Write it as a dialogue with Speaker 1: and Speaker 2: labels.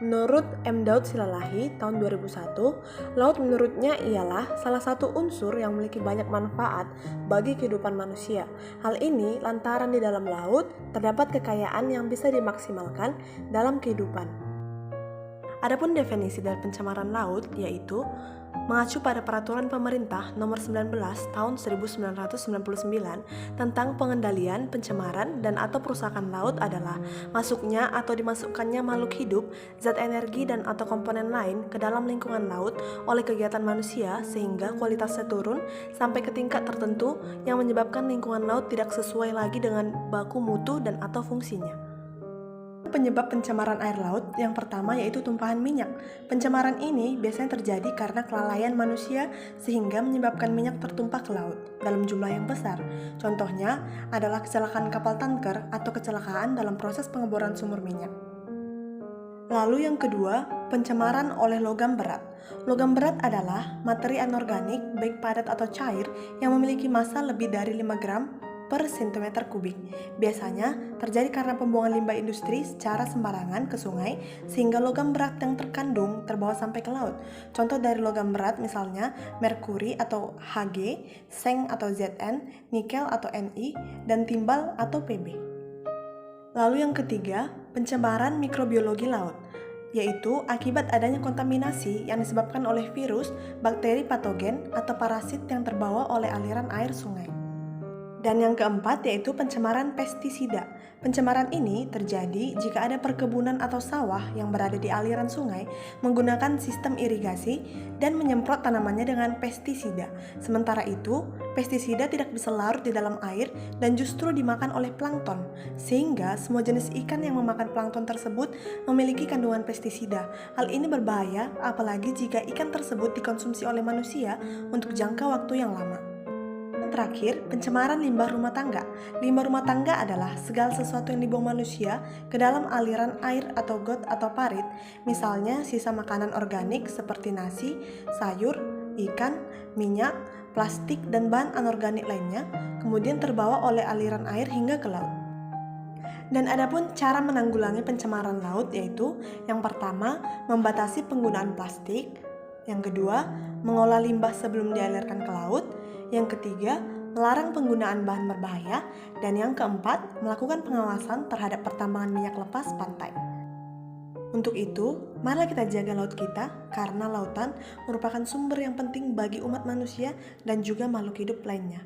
Speaker 1: Menurut M. Daud Silalahi tahun 2001, laut menurutnya ialah salah satu unsur yang memiliki banyak manfaat bagi kehidupan manusia. Hal ini lantaran di dalam laut terdapat kekayaan yang bisa dimaksimalkan dalam kehidupan. Adapun definisi dari pencemaran laut yaitu mengacu pada Peraturan Pemerintah Nomor 19 Tahun 1999 tentang pengendalian pencemaran dan atau perusakan laut adalah masuknya atau dimasukkannya makhluk hidup, zat energi dan atau komponen lain ke dalam lingkungan laut oleh kegiatan manusia sehingga kualitasnya turun sampai ke tingkat tertentu yang menyebabkan lingkungan laut tidak sesuai lagi dengan baku mutu dan atau fungsinya. Penyebab pencemaran air laut yang pertama yaitu tumpahan minyak. Pencemaran ini biasanya terjadi karena kelalaian manusia sehingga menyebabkan minyak tertumpah ke laut dalam jumlah yang besar. Contohnya adalah kecelakaan kapal tanker atau kecelakaan dalam proses pengeboran sumur minyak. Lalu yang kedua, pencemaran oleh logam berat. Logam berat adalah materi anorganik baik padat atau cair yang memiliki massa lebih dari 5 gram per cm kubik. Biasanya terjadi karena pembuangan limbah industri secara sembarangan ke sungai sehingga logam berat yang terkandung terbawa sampai ke laut. Contoh dari logam berat misalnya merkuri atau Hg, seng atau Zn, nikel atau Ni, dan timbal atau Pb. Lalu yang ketiga, pencemaran mikrobiologi laut, yaitu akibat adanya kontaminasi yang disebabkan oleh virus, bakteri patogen, atau parasit yang terbawa oleh aliran air sungai. Dan yang keempat yaitu pencemaran pestisida. Pencemaran ini terjadi jika ada perkebunan atau sawah yang berada di aliran sungai menggunakan sistem irigasi dan menyemprot tanamannya dengan pestisida. Sementara itu, pestisida tidak bisa larut di dalam air dan justru dimakan oleh plankton, sehingga semua jenis ikan yang memakan plankton tersebut memiliki kandungan pestisida. Hal ini berbahaya apalagi jika ikan tersebut dikonsumsi oleh manusia untuk jangka waktu yang lama. Terakhir, pencemaran limbah rumah tangga. Limbah rumah tangga adalah segala sesuatu yang dibuang manusia ke dalam aliran air atau got atau parit, misalnya sisa makanan organik seperti nasi, sayur, ikan, minyak, plastik, dan bahan anorganik lainnya, kemudian terbawa oleh aliran air hingga ke laut. Dan adapun cara menanggulangi pencemaran laut yaitu yang pertama, membatasi penggunaan plastik, yang kedua, mengolah limbah sebelum dialirkan ke laut, yang ketiga, melarang penggunaan bahan berbahaya, dan yang keempat, melakukan pengawasan terhadap pertambangan minyak lepas pantai. Untuk itu, marilah kita jaga laut kita karena lautan merupakan sumber yang penting bagi umat manusia dan juga makhluk hidup lainnya.